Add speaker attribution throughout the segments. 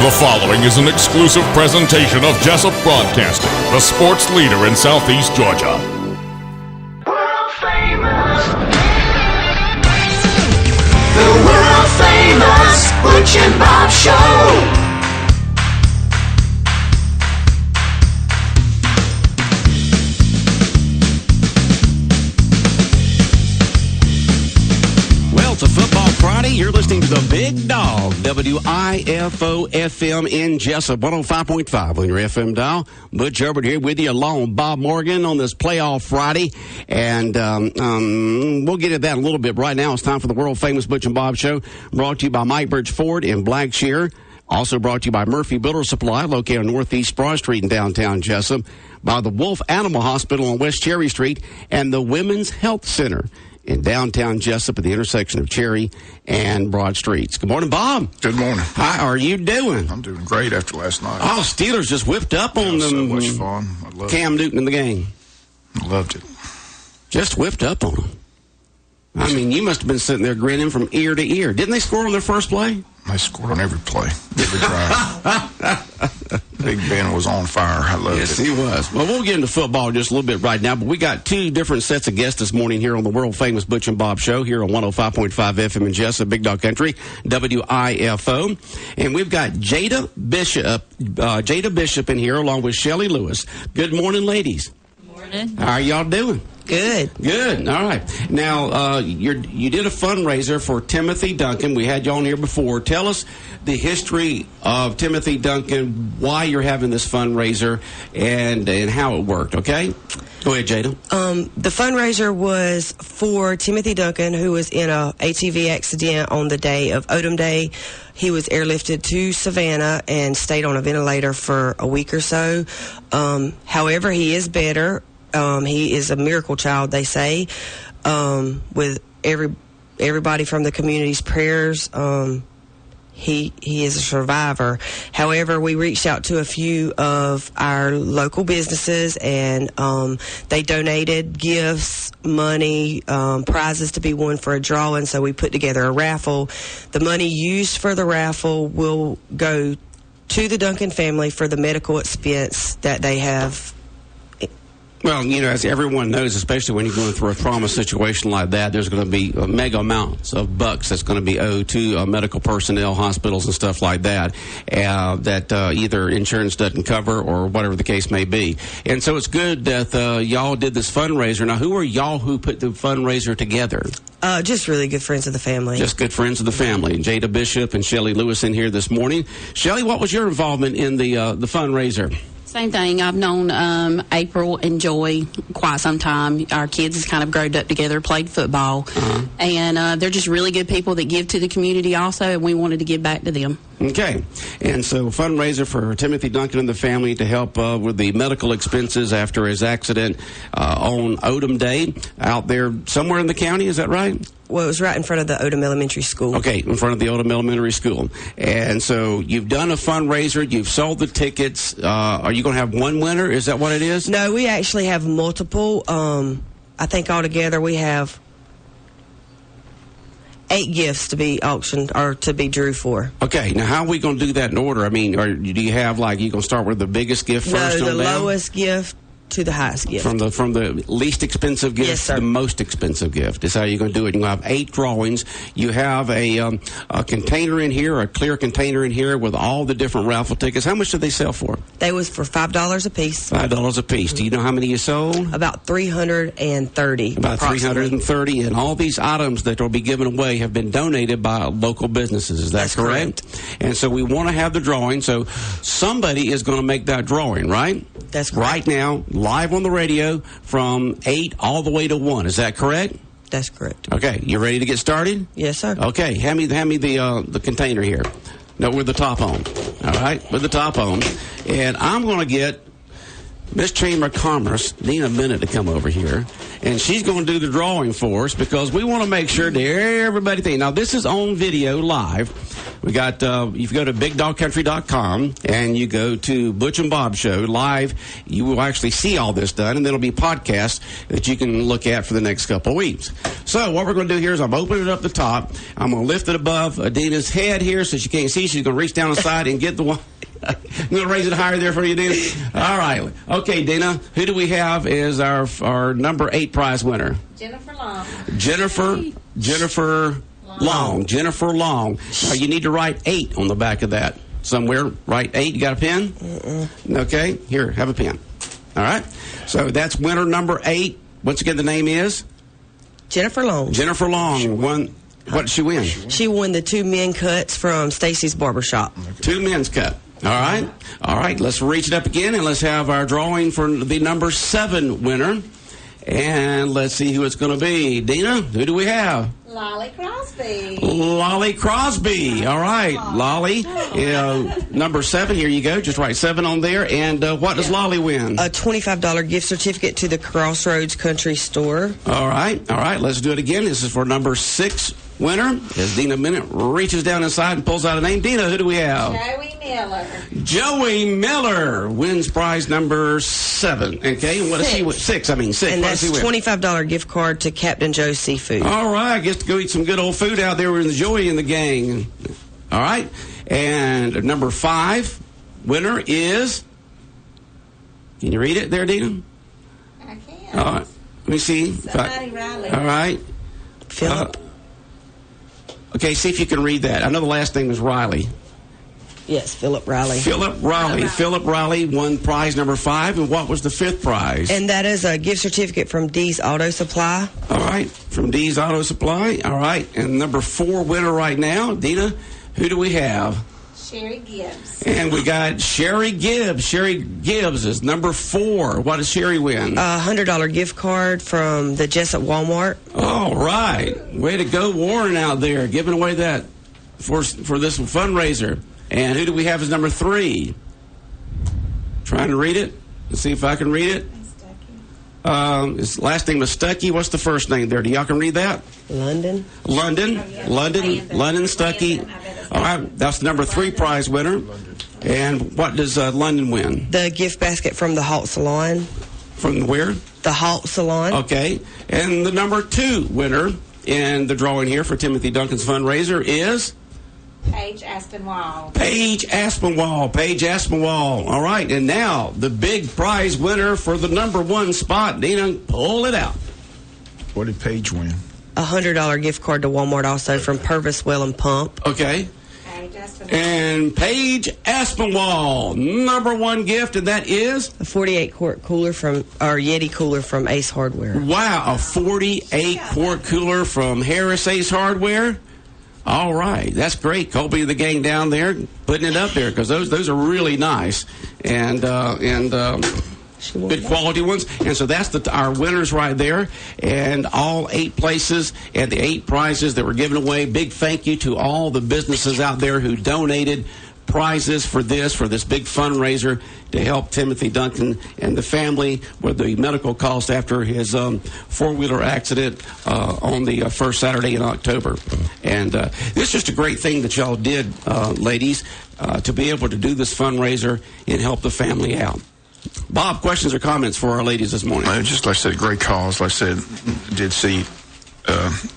Speaker 1: The following is an exclusive presentation of Jessup Broadcasting, the sports leader in Southeast Georgia.
Speaker 2: World famous. The world famous Butch and Bob Show.
Speaker 3: It's a Football Friday. You're listening to the Big Dog, WIFO-FM in Jessup, 105.5 on your FM dial. Butch Herbert here with you, along with Bob Morgan on this playoff Friday. And we'll get at that in a little bit. Right now, it's time for the world-famous Butch and Bob Show, brought to you by Mike Birch Ford in Blackshear. Also brought to you by Murphy Builder Supply, located on Northeast Broad Street in downtown Jessup, by the Wolf Animal Hospital on West Cherry Street, and the Women's Health Center in downtown Jessup at the intersection of Cherry and Broad Streets. Good morning, Bob.
Speaker 4: Good morning.
Speaker 3: How are you doing?
Speaker 4: I'm doing great after last night.
Speaker 3: Oh, Steelers just whipped up on them.
Speaker 4: So much fun. I loved
Speaker 3: Cam Newton in the game.
Speaker 4: I loved it.
Speaker 3: Just whipped up on them. I mean, you must have been sitting there grinning from ear to ear. Didn't they score on their first play?
Speaker 4: They scored on every play, every drive. Big Ben was on fire. I loved it.
Speaker 3: Yes, he was. Well, we'll get into football just a little bit right now, but we got two different sets of guests this morning here on the world-famous Butch and Bob Show here on 105.5 FM in Jessup, Big Dog Country, WIFO. And we've got Jada Bishop in here along with Shelly Lewis. Good morning, ladies.
Speaker 5: Good morning.
Speaker 3: How are y'all doing?
Speaker 5: Good.
Speaker 3: Good. All right. Now, you did a fundraiser for Timothy Duncan. We had you on here before. Tell us the history of Timothy Duncan, why you're having this fundraiser, and how it worked, okay? Go ahead, Jada.
Speaker 5: The fundraiser was for Timothy Duncan, who was in a ATV accident on the day of Odom Day. He was airlifted to Savannah and stayed on a ventilator for a week or so. However, he is better. He is a miracle child, they say, with everybody from the community's prayers. He is a survivor. However, we reached out to a few of our local businesses, and they donated gifts, money, prizes to be won for a drawing. So we put together a raffle. The money used for the raffle will go to the Duncan family for the medical expense that they have.
Speaker 3: Well, you know, as everyone knows, especially when you're going through a trauma situation like that, there's going to be mega amounts of bucks that's going to be owed to medical personnel, hospitals, and stuff like that, that either insurance doesn't cover or whatever the case may be. And so it's good that y'all did this fundraiser. Now, who are y'all who put the fundraiser together?
Speaker 5: Just really good friends of the family.
Speaker 3: Just good friends of the family. Jada Bishop and Shelly Lewis in here this morning. Shelly, what was your involvement in the fundraiser?
Speaker 6: Same thing. I've known April and Joy quite some time. Our kids has kind of grown up together, played football, and they're just really good people that give to the community also, and we wanted to give back to them.
Speaker 3: Okay. And so fundraiser for Timothy Duncan and the family to help with the medical expenses after his accident on Odom Day out there somewhere in the county. Is that right?
Speaker 5: Well, it was right in front of the Odom Elementary School.
Speaker 3: Okay, in front of the Odom Elementary School. And so you've done a fundraiser. You've sold the tickets. Are you going to have one winner? Is that what it is?
Speaker 5: No, we actually have multiple. I think altogether we have 8 gifts to be auctioned or to be drew for.
Speaker 3: Okay, now how are we going to do that in order? I mean, or do you have, like, you going to start with the biggest gift first?
Speaker 5: No, the
Speaker 3: on down?
Speaker 5: lowest gift to the highest gift.
Speaker 3: From the least expensive gift
Speaker 5: yes, sir.
Speaker 3: to the most expensive gift is how you're going to do it. You're going to have 8 drawings. You have a container in here, a clear container in here with all the different raffle tickets. How much did they sell for?
Speaker 5: They was for $5 a piece.
Speaker 3: $5 a piece. Do you know how many you sold?
Speaker 5: About 330.
Speaker 3: About 330. And all these items that will be given away have been donated by local businesses. Is that
Speaker 5: That's
Speaker 3: correct? And so we want to have the drawing. So somebody is going to make that drawing, right?
Speaker 5: That's correct.
Speaker 3: Right now, live on the radio from 8 all the way to 1. Is that correct?
Speaker 5: That's correct.
Speaker 3: Okay. You ready to get started?
Speaker 5: Yes, sir.
Speaker 3: Okay. Hand me the container here. No, with the top on. All right? With the top on. And I'm going to get Miss Chamber of Commerce, Nina Bennett, to come over here. And she's going to do the drawing for us because we want to make sure that everybody thinks. Now, this is on video live. We got, if you go to BigDogCountry.com and you go to Butch and Bob Show live, you will actually see all this done, and there'll be podcasts that you can look at for the next couple of weeks. So what we're going to do here is I'm opening it up the top. I'm going to lift it above Adina's head here so she can't see. She's going to reach down the side and get the one. I'm going to raise it higher there for you, Dina. All right. Okay, Dina, who do we have as our number 8 prize winner?
Speaker 7: Jennifer Long.
Speaker 3: Jennifer Long. Now, you need to write 8 on the back of that somewhere. Write 8. You got a pen? Okay. Here, have a pen. All right. So that's winner number 8. Once again, the name is?
Speaker 5: Jennifer Long.
Speaker 3: Jennifer Long. What did she win?
Speaker 5: She won the 2 men cuts from Stacy's Barbershop.
Speaker 3: 2 men's cut. All right. All right. Let's reach it up again, and let's have our drawing for the number 7 winner. And let's see who it's going to be. Dina, who do we have?
Speaker 7: Lolly Crosby.
Speaker 3: Lolly Crosby. All right. Lolly, number 7. Here you go. Just write 7 on there. And what does Lolly win?
Speaker 5: A $25 gift certificate to the Crossroads Country Store.
Speaker 3: All right. All right. Let's do it again. This is for number 6 winner. As Dina Bennett reaches down inside and pulls out a name. Dina, who do we have?
Speaker 7: Joey Miller.
Speaker 3: Joey Miller wins prize number 7. Okay. And what does he win? 6. I mean 6.
Speaker 5: And
Speaker 3: what
Speaker 5: that's
Speaker 3: does he win?
Speaker 5: $25 gift card to Captain Joe's Seafood.
Speaker 3: All right. Gets to go eat some good old food out there with Joey and the gang. All right. And number 5 winner is. Can you read it there, Dina?
Speaker 7: I can.
Speaker 3: All right. Let me see.
Speaker 7: Somebody Riley.
Speaker 3: All right.
Speaker 5: Philip.
Speaker 3: Okay, see if you can read that. I know the last name was Riley.
Speaker 5: Yes, Philip Riley.
Speaker 3: Philip Riley won prize number 5. And what was the 5th prize?
Speaker 5: And that is a gift certificate from Dee's Auto Supply.
Speaker 3: All right, from Dee's Auto Supply. All right, and number 4 winner right now, Dina, who do we have?
Speaker 7: Sherry Gibbs.
Speaker 3: And we got Sherry Gibbs. Sherry Gibbs is number 4. What does Sherry win?
Speaker 5: A $100 gift card from the Jessup Walmart.
Speaker 3: All right. Way to go, Warren, out there, giving away that for this fundraiser. And who do we have as number 3? Trying to read it. Let's see if I can read it. His last name was Stuckey. What's the first name there? Do y'all can read that?
Speaker 5: London
Speaker 3: Stuckey. All right, that's the number 3 prize winner. And what does London win?
Speaker 5: The gift basket from the Halt Salon.
Speaker 3: From where?
Speaker 5: The Halt Salon.
Speaker 3: Okay. And the number 2 winner in the drawing here for Timothy Duncan's fundraiser is?
Speaker 7: Paige Aspinwall.
Speaker 3: Paige Aspinwall. All right, and now the big prize winner for the number 1 spot. Dina, pull it out.
Speaker 4: What did Paige win?
Speaker 5: A $100 gift card to Walmart also from Purvis Well and Pump.
Speaker 3: Okay.
Speaker 7: Paige Aspinwall.
Speaker 3: And Paige Aspinwall, number 1 gift, and that is?
Speaker 5: A 48-quart cooler Yeti cooler from Ace Hardware.
Speaker 3: Wow, a 48-quart cooler from Harris Ace Hardware. All right, that's great. Colby and the gang down there putting it up there because those are really nice and good quality ones. And so that's our winners right there, and all 8 places and the 8 prizes that were given away. Big thank you to all the businesses out there who donated prizes for this big fundraiser to help Timothy Duncan and the family with the medical costs after his 4-wheeler accident on the first Saturday in October. And this is just a great thing that y'all did, ladies, to be able to do this fundraiser and help the family out. Bob, questions or comments for our ladies this morning?
Speaker 4: Just like I said, great cause. Like I said, did see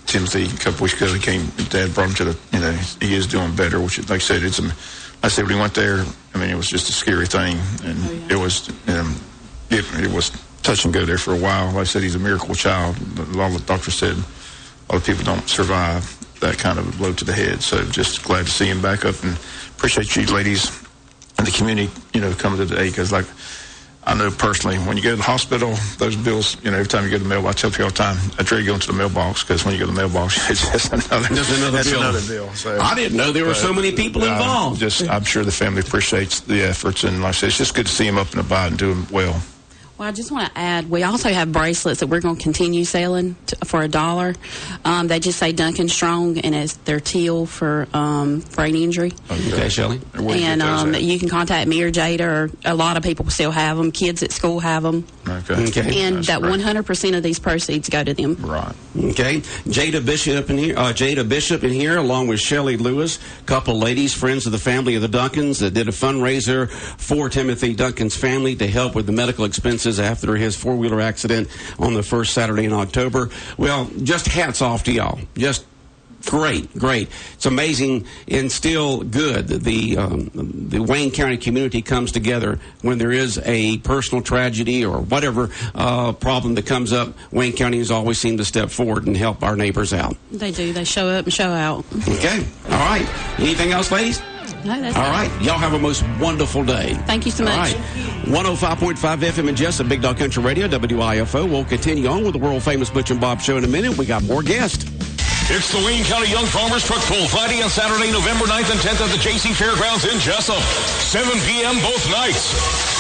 Speaker 4: Timothy a couple weeks ago. He came, Dad brought him to he is doing better, which, like I said, I said when he went there, I mean, it was just a scary thing, and it was touch and go there for a while. Like I said, he's a miracle child. A lot of the doctors said a lot of people don't survive that kind of a blow to the head. So just glad to see him back up, and appreciate you ladies and the community, coming today, because like I know personally, when you go to the hospital, those bills, every time you go to the mailbox, I tell people all the time, I try to go into the mailbox, because when you go to the mailbox, it's just another bill. So,
Speaker 3: I didn't know there were so many people involved.
Speaker 4: I'm sure the family appreciates the efforts, and like I said, it's just good to see him up and about and doing well.
Speaker 6: Well, I just want to add, we also have bracelets that we're going to continue selling for $1. They just say Duncan Strong, and it's their teal for brain injury.
Speaker 3: Okay, Shelley.
Speaker 6: And you can contact me or Jada, or a lot of people still have them. Kids at school have them.
Speaker 3: Okay.
Speaker 6: And
Speaker 4: That's
Speaker 6: that
Speaker 4: great.
Speaker 6: 100% of these proceeds go to them.
Speaker 4: Right.
Speaker 3: Okay, Jada Bishop in here, along with Shelley Lewis, couple ladies, friends of the family of the Duncans, that did a fundraiser for Timothy Duncan's family to help with the medical expenses after his four-wheeler accident on the first Saturday in October. Well, just hats off to y'all. Just great. It's amazing and still good that the Wayne County community comes together when there is a personal tragedy or whatever problem that comes up. Wayne County has always seemed to step forward and help our neighbors out.
Speaker 6: They do. They show up and show out.
Speaker 3: Okay. All right. Anything else, ladies?
Speaker 6: No, that's
Speaker 3: All
Speaker 6: it.
Speaker 3: right. Y'all have a most wonderful day.
Speaker 6: Thank you so much.
Speaker 3: All right. 105.5 FM in Jessup, Big Dog Country Radio, WIFO. We'll continue on with the world-famous Butch and Bob Show in a minute. We got more guests.
Speaker 1: It's the Wayne County Young Farmers Truck Pull, Friday and Saturday, November 9th and 10th at the JC Fairgrounds in Jessup. 7 p.m. both nights.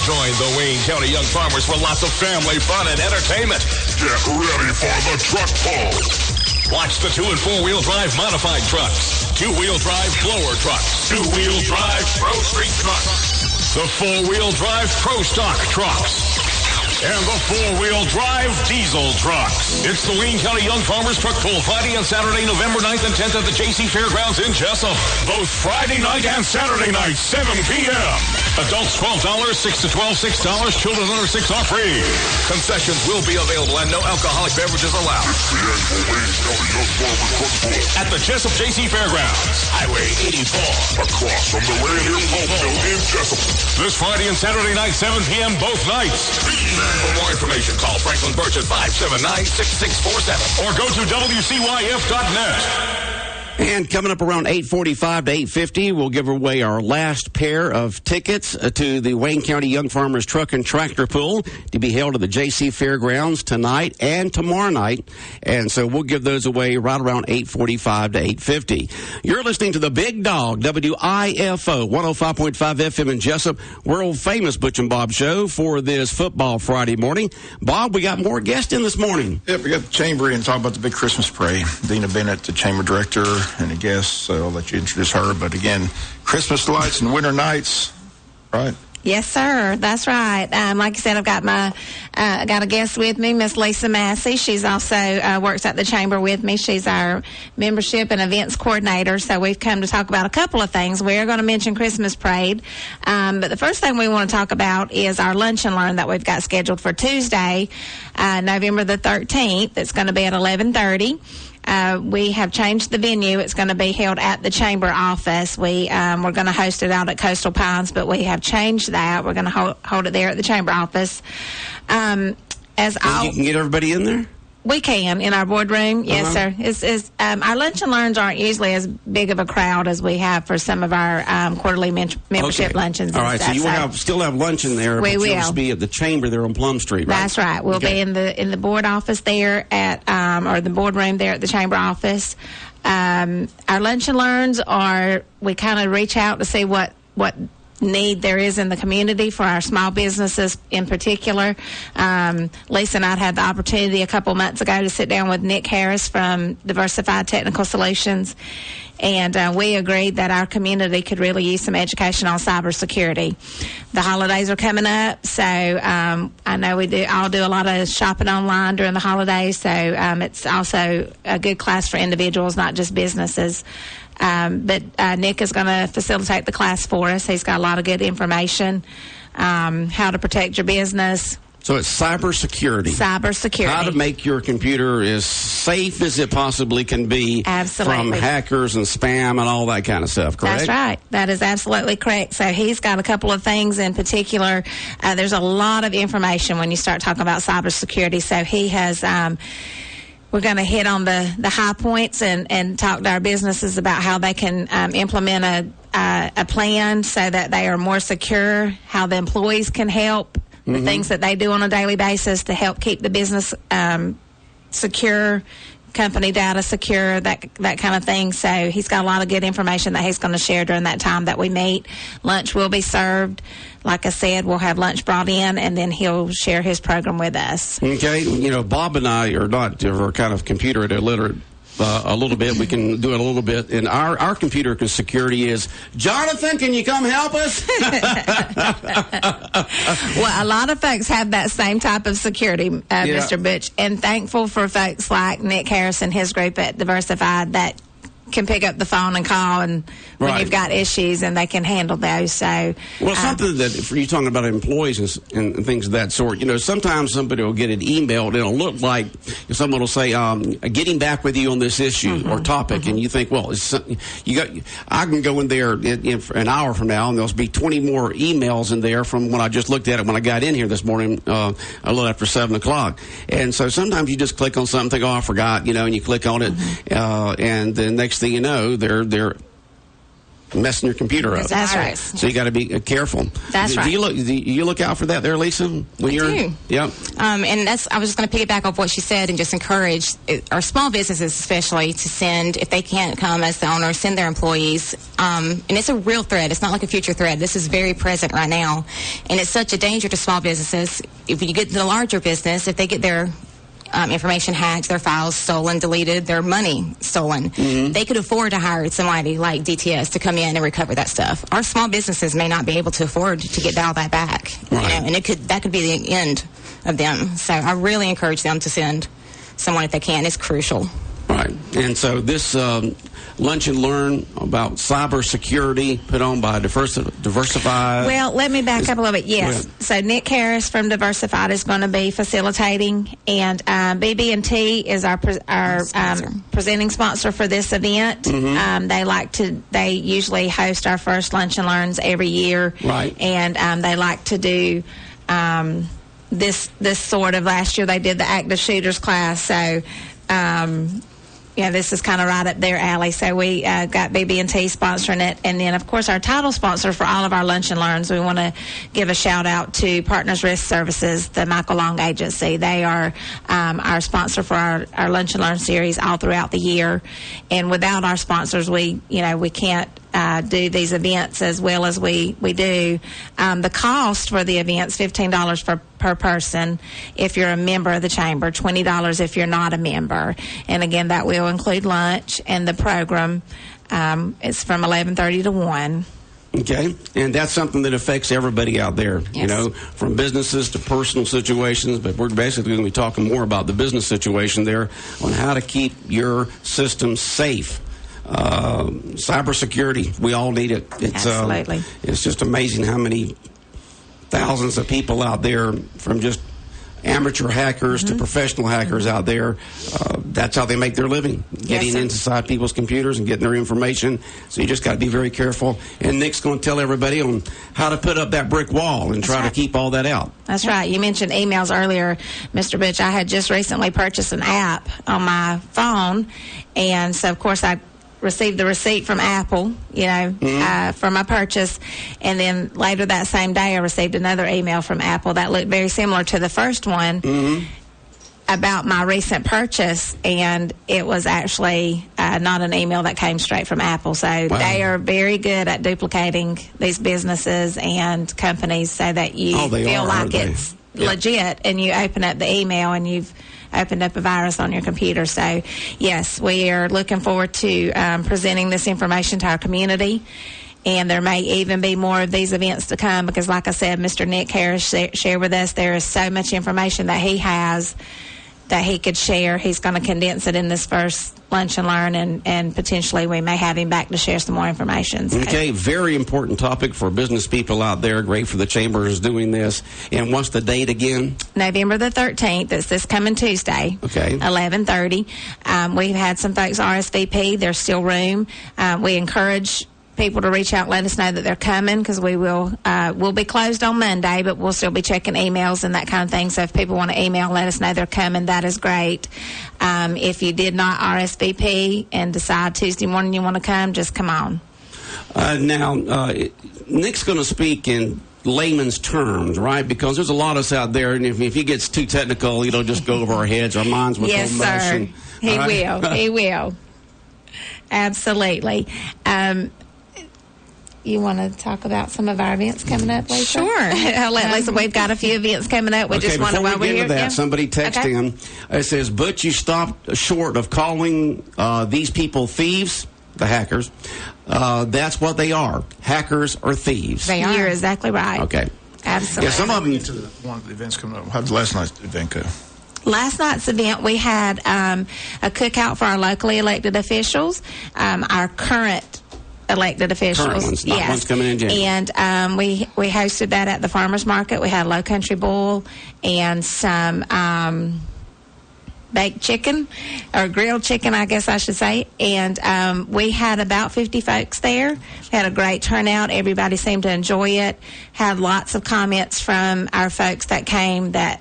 Speaker 1: Join the Wayne County Young Farmers for lots of family fun and entertainment. Get ready for the truck pull. Watch the 2- and 4-wheel drive modified trucks, 2-wheel drive blower trucks, 2-wheel drive Pro Street trucks, the 4-wheel drive Pro Stock trucks, and the 4-wheel drive diesel trucks. It's the Wayne County Young Farmers Truck Pull, Friday and Saturday, November 9th and 10th at the JC Fairgrounds in Jessup. Both Friday night and Saturday night, 7 p.m. Adults $12, 6 to 12, $6. Children under 6 are free. Concessions will be available and no alcoholic beverages allowed. It's the annual Wayne County Young Farmers Truck Pull at the Jessup JC Fairgrounds, Highway 84, across from the Reindeer Pulp Mill in Jessup. This Friday and Saturday night, 7 p.m. both nights. For more information, call Franklin Birch at 579-6647 or go to WCYF.net.
Speaker 3: And coming up around 8:45 to 8:50, we'll give away our last pair of tickets to the Wayne County Young Farmers Truck and Tractor Pull to be held at the JC Fairgrounds tonight and tomorrow night. And so we'll give those away right around 8:45 to 8:50. You're listening to the Big Dog, WIFO, 105.5 FM in Jessup, world-famous Butch and Bob Show for this football Friday morning. Bob, we got more guests in this morning.
Speaker 4: Yep, we got the chamber and talk about the big Christmas parade. Dina Bennett, the chamber director, and a guest, so I'll let you introduce her. But again, Christmas lights and winter nights, right?
Speaker 7: Yes, sir. That's right. Like I said, I've got got a guest with me, Miss Lisa Massey. She's also works at the chamber with me. She's our membership and events coordinator. So we've come to talk about a couple of things. We are going to mention Christmas parade, but the first thing we want to talk about is our lunch and learn that we've got scheduled for Tuesday, November the 13th. It's going to be at 11:30. We have changed the venue. It's going to be held at the chamber office. We're going to host it out at Coastal Pines, but we have changed that. We're going to hold it there at the chamber office.
Speaker 3: You can get everybody in there?
Speaker 7: We can in our boardroom, yes, sir. Our lunch and learns aren't usually as big of a crowd as we have for some of our quarterly membership luncheons.
Speaker 3: All right,
Speaker 7: and stuff.
Speaker 3: so you will still have lunch in there.
Speaker 7: We
Speaker 3: but
Speaker 7: will.
Speaker 3: You'll just be at the chamber there on Plum Street, right?
Speaker 7: That's right. We'll be in the board office there at or the boardroom there at the chamber office. Our lunch and learns we kind of reach out to see what need there is in the community for our small businesses in particular. Lisa and I had the opportunity a couple months ago to sit down with Nick Harris from Diversified Technical Solutions, and we agreed that our community could really use some education on cybersecurity. The holidays are coming up, so I know we all do a lot of shopping online during the holidays, so it's also a good class for individuals, not just businesses. But Nick is going to facilitate the class for us. He's got a lot of good information, how to protect your business.
Speaker 3: So it's cybersecurity.
Speaker 7: Cybersecurity.
Speaker 3: How to make your computer as safe as it possibly can be.
Speaker 7: Absolutely.
Speaker 3: From hackers and spam and all that kind of stuff, correct?
Speaker 7: That's right. That is absolutely correct. So he's got a couple of things in particular. There's a lot of information when you start talking about cybersecurity. So he has... we're going to hit on the high points and talk to our businesses about how they can implement a plan so that they are more secure, how the employees can help, the things that they do on a daily basis to help keep the business secure, company data secure, that kind of thing. So he's got a lot of good information that he's going to share during that time that we meet. Lunch will be served. Like I said, we'll have lunch brought in, and then he'll share his program with us.
Speaker 3: Okay. You know, Bob and I are kind of computer illiterate. A little bit. We can do it a little bit. And our computer security is, Jonathan, can you come help us?
Speaker 7: Well, a lot of folks have that same type of security, Mr. Butch, and thankful for folks like Nick Harris and his group at Diversified that can pick up the phone and call and when you've got issues, and they can handle those. So,
Speaker 3: well, something that, for you talking about employees and things of that sort, you know, sometimes somebody will get an email and it'll look like someone will say, getting back with you on this issue or topic, and you think, well, I can go in there in an hour from now, and there'll be 20 more emails in there from when I just looked at it when I got in here this morning, a little after 7 o'clock. And so sometimes you just click on something, think, oh, I forgot, you know, and you click on it, and the next thing you know, they're messing your computer up.
Speaker 7: That's right.
Speaker 3: So you got to be careful.
Speaker 7: That's right.
Speaker 3: Do you look out for that there, Lisa? When you're,
Speaker 8: do.
Speaker 3: Yep.
Speaker 8: And I was just going to piggyback off what she said and just encourage our small businesses especially to send, if they can't come as the owner, send their employees. And it's a real threat. It's not like a future threat. This is very present right now. And it's such a danger to small businesses. If you get to the larger business, if they get their information hacked, their files stolen, deleted, their money stolen. They could afford to hire somebody like DTS to come in and recover that stuff. Our small businesses may not be able to afford to get all that back,
Speaker 3: right.
Speaker 8: You know, and that could be the end of them. So I really encourage them to send someone if they can. It's crucial.
Speaker 3: Right. And so this lunch and learn about cybersecurity put on by Diversified.
Speaker 7: Well, let me back up a little bit. Yes.
Speaker 3: Yeah.
Speaker 7: So Nick Harris from Diversified is going to be facilitating, and BB&T is our presenting sponsor for this event. They usually host our first lunch and learns every year.
Speaker 3: Right.
Speaker 7: And they like to do this sort of, last year they did the active shooters class. So this is kind of right up their alley. So we got BB&T sponsoring it. And then, of course, our title sponsor for all of our Lunch and Learns, we want to give a shout-out to Partners Risk Services, the Michael Long Agency. They are our sponsor for our Lunch and Learn series all throughout the year. And without our sponsors, we can't do these events as well as we do. The cost for the event's $15 per person if you're a member of the chamber, $20 if you're not a member. And again, that will include lunch, and the program is from 11:30 to 1.
Speaker 3: Okay, and that's something that affects everybody out there,
Speaker 8: Yes.
Speaker 3: you know, from businesses to personal situations, but we're basically going to be talking more about the business situation there on how to keep your system safe. Cybersecurity, we all need it.
Speaker 7: Absolutely.
Speaker 3: It's just amazing how many thousands of people out there, from just amateur hackers to professional hackers out there. That's how they make their living, getting inside people's computers and getting their information. So you just got to be very careful. And Nick's going to tell everybody on how to put up that brick wall and try to keep all that out.
Speaker 7: That's right. You mentioned emails earlier, Mr. Butch. I had just recently purchased an app on my phone, and so, of course, I received the receipt from Apple, for my purchase. And then later that same day, I received another email from Apple that looked very similar to the first one about my recent purchase. And it was actually not an email that came straight from Apple. So they are very good at duplicating these businesses and companies so that you feel like it's legit, and you open up the email and you've opened up a virus on your computer. So, yes, we are looking forward to presenting this information to our community. And there may even be more of these events to come because, like I said, Mr. Nick Harris shared with us there is so much information that he has that he could share. He's going to condense it in this first Lunch and Learn, and potentially we may have him back to share some more information. So.
Speaker 3: Okay, very important topic for business people out there. Great for the chambers doing this. And what's the date again?
Speaker 7: November the 13th. It's this coming Tuesday.
Speaker 3: Okay.
Speaker 7: 11:30. We've had some folks RSVP. There's still room. We encourage people to reach out and let us know that they're coming, because we'll be closed on Monday, but we'll still be checking emails and that kind of thing. So if people want to email and let us know they're coming, that is great. If you did not RSVP and decide Tuesday morning you want to come, just come on.
Speaker 3: Now, Nick's going to speak in layman's terms, right? Because there's a lot of us out there, and if he gets too technical, it'll just go over our heads, our minds will
Speaker 7: yes,
Speaker 3: go mush.
Speaker 7: sir.
Speaker 3: And,
Speaker 7: He
Speaker 3: all right?
Speaker 7: will. He will. Absolutely. You want to talk about some of our events coming up, Lisa?
Speaker 8: Sure.
Speaker 7: I'll let Lisa. We've got a few events coming up. We
Speaker 3: Okay,
Speaker 7: just want to
Speaker 3: before
Speaker 7: while
Speaker 3: we
Speaker 7: we're
Speaker 3: get
Speaker 7: here.
Speaker 3: into that,
Speaker 7: Yeah.
Speaker 3: somebody texted
Speaker 7: Okay.
Speaker 3: in. It says, "Butch, you stopped short of calling these people thieves, the hackers. That's what they are. Hackers or thieves."
Speaker 8: They are.
Speaker 7: You're exactly right.
Speaker 3: Okay.
Speaker 7: Absolutely.
Speaker 3: Yeah, some of them.
Speaker 4: To one of the events coming up. How did last night's event go?
Speaker 7: Last night's event, we had a cookout for our locally elected officials, our current elected officials.
Speaker 3: Current ones, not ones coming in January.
Speaker 7: And we hosted that at the farmers market. We had a low country bull and some baked chicken, or grilled chicken, I guess I should say. And we had about 50 folks there. We had a great turnout. Everybody seemed to enjoy it. Had lots of comments from our folks that came that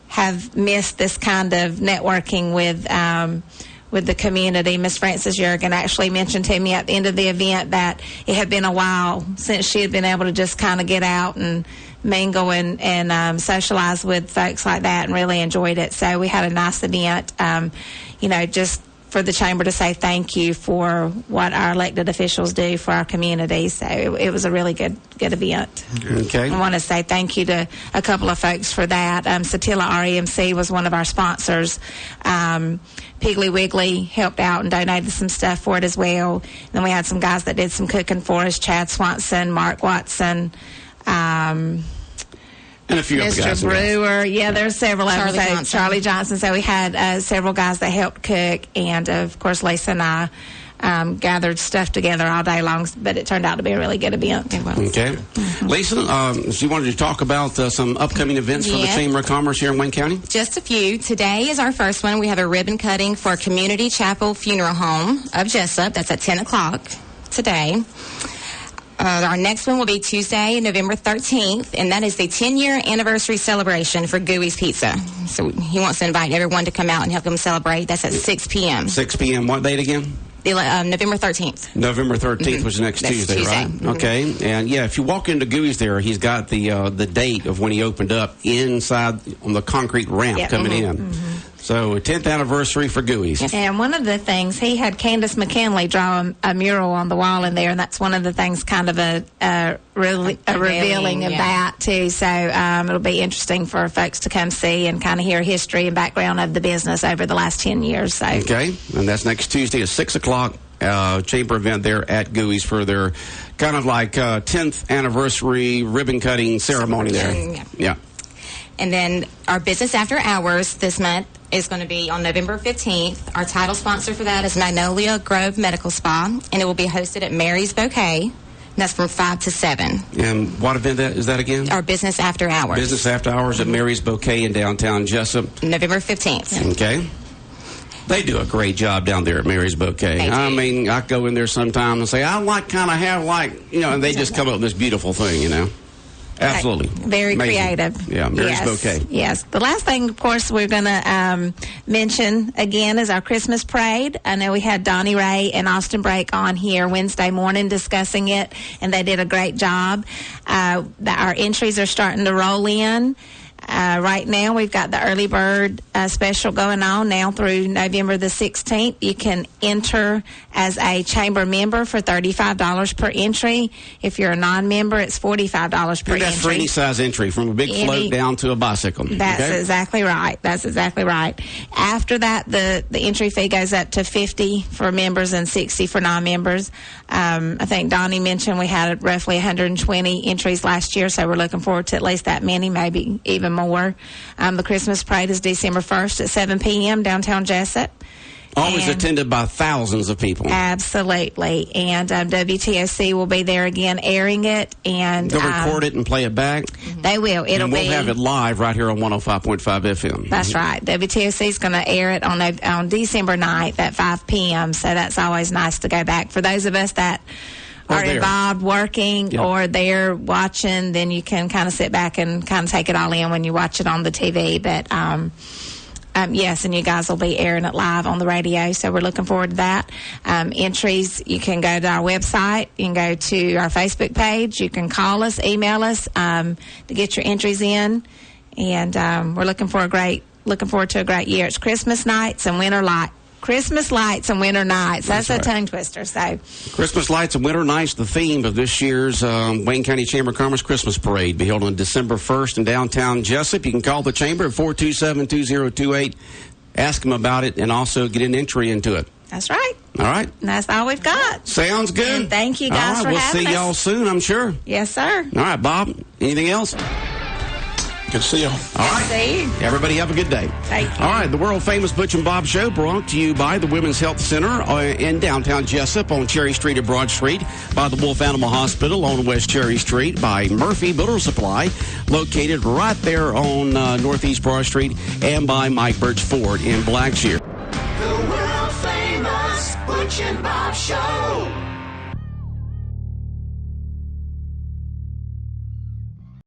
Speaker 7: have missed this kind of networking with the community. Miss Frances Jurgen actually mentioned to me at the end of the event that it had been a while since she had been able to just kind of get out and mingle and socialize with folks like that, and really enjoyed it. So we had a nice event, just for the chamber to say thank you for what our elected officials do for our community. So it was a really good event.
Speaker 3: Okay.
Speaker 7: I want to say thank you to a couple of folks for that. Satilla REMC was one of our sponsors. Piggly Wiggly helped out and donated some stuff for it as well. Then we had some guys that did some cooking for us: Chad Swanson, Mark Watson,
Speaker 3: And a few other
Speaker 7: Mr.
Speaker 3: guys.
Speaker 7: Brewer. Yeah, there's several of
Speaker 8: Charlie
Speaker 7: them. So
Speaker 8: Johnson.
Speaker 7: Charlie Johnson. So we had several guys that helped cook, and of course Lisa and I gathered stuff together all day long. But it turned out to be a really good event.
Speaker 8: It was.
Speaker 3: Okay. Lisa, so you wanted to talk about some upcoming events for the
Speaker 8: Yes.
Speaker 3: Chamber of Commerce here in Wayne County?
Speaker 8: Just a few. Today is our first one. We have a ribbon cutting for Community Chapel Funeral Home of Jessup. That's at 10 o'clock today. Our next one will be Tuesday, November 13th, and that is the 10-year anniversary celebration for Gooey's Pizza. So he wants to invite everyone to come out and help him celebrate. That's at 6 p.m.
Speaker 3: 6 p.m. What date again?
Speaker 8: November 13th.
Speaker 3: November 13th, which is next
Speaker 8: Next
Speaker 3: Tuesday,
Speaker 8: Tuesday.
Speaker 3: right? Okay. And yeah, if you walk into Gooey's there, he's got the date of when he opened up inside on the concrete ramp
Speaker 7: Yep.
Speaker 3: coming in. So 10th anniversary for Gooey's.
Speaker 7: And one of the things, he had Candace McKinley draw a mural on the wall in there, and that's one of the things, kind of a revealing of
Speaker 8: yeah.
Speaker 7: that too. So it'll be interesting for folks to come see and kind of hear history and background of the business over the last 10 years. So
Speaker 3: Okay. And that's next Tuesday at 6 o'clock. Chamber event there at Gooey's for their kind of like 10th anniversary ribbon cutting ceremony there. Yeah.
Speaker 8: And then our business after hours this month is going to be on November 15th. Our title sponsor for that is Magnolia Grove Medical Spa, and it will be hosted at Mary's Bouquet. And that's from 5 to 7.
Speaker 3: And what event is that again?
Speaker 8: Our business after hours.
Speaker 3: Business after hours at Mary's Bouquet in downtown Jessup.
Speaker 8: November 15th.
Speaker 3: Okay. They do a great job down there at Mary's Bouquet.
Speaker 8: They do.
Speaker 3: I mean, I go in there sometime and say, I and they just come up with this beautiful thing. Absolutely.
Speaker 7: very
Speaker 3: Amazing.
Speaker 7: creative.
Speaker 3: Yeah, Mary's
Speaker 7: yes.
Speaker 3: Bouquet.
Speaker 7: Yes. The last thing, of course, we're going to mention again is our Christmas parade. I know we had Donnie Ray and Austin Brake on here Wednesday morning discussing it, and they did a great job. Our entries are starting to roll in. Right now, we've got the early bird special going on now through November the 16th. You can enter as a chamber member for $35 per entry. If you're a non-member, it's $45 per
Speaker 3: And that's for
Speaker 7: entry.
Speaker 3: any size entry, from a big float down to a bicycle.
Speaker 7: That's
Speaker 3: okay?
Speaker 7: exactly right. That's exactly right. After that, the entry fee goes up to $50 for members and $60 for non-members. I think Donnie mentioned we had roughly 120 entries last year, so we're looking forward to at least that many, maybe even more. The Christmas parade is December 1st at 7 p.m. downtown Jessup.
Speaker 3: Always
Speaker 7: And-
Speaker 3: attended by thousands of people.
Speaker 7: Absolutely. And WTOC will be there again airing it. And
Speaker 3: They'll record it and play it back.
Speaker 7: They will. It'll
Speaker 3: And we'll
Speaker 7: be.
Speaker 3: have it live right here on 105.5 FM.
Speaker 7: That's right. WTOC is going to air it on December 9th at 5 p.m. So that's always nice to go back. For those of us that are
Speaker 3: there.
Speaker 7: involved working
Speaker 3: Yeah.
Speaker 7: or they're watching, then you can kind of sit back and kind of take it all in when you watch it on the TV. But Yes, and you guys will be airing it live on the radio, so we're looking forward to that. Entries, you can go to our website, you can go to our Facebook page, you can call us, email us to get your entries in, and we're looking forward to a great year. It's Christmas nights and winter Christmas lights and winter nights. That's a tongue twister. So,
Speaker 3: Christmas lights and winter nights, the theme of this year's Wayne County Chamber of Commerce Christmas Parade, be held on December 1st in downtown Jessup. You can call the chamber at 427-2028, ask them about it, and also get an entry into it.
Speaker 7: That's right.
Speaker 3: All right.
Speaker 7: And that's all we've got.
Speaker 3: Sounds good.
Speaker 7: And thank you guys for having us.
Speaker 3: We'll see y'all soon, I'm sure.
Speaker 7: Yes, sir.
Speaker 3: All right, Bob. Anything else?
Speaker 4: Good to see you.
Speaker 3: All right.
Speaker 7: See you.
Speaker 3: Everybody have a good day.
Speaker 7: Thank you.
Speaker 3: All right, the world-famous Butch and Bob Show brought to you by the Women's Health Center in downtown Jessup on Cherry Street and Broad Street, by the Wolf Animal Hospital on West Cherry Street, by Murphy Builder Supply, located right there on Northeast Broad Street, and by Mike Birch Ford in Blackshear.
Speaker 2: The world famous Butch and Bob Show.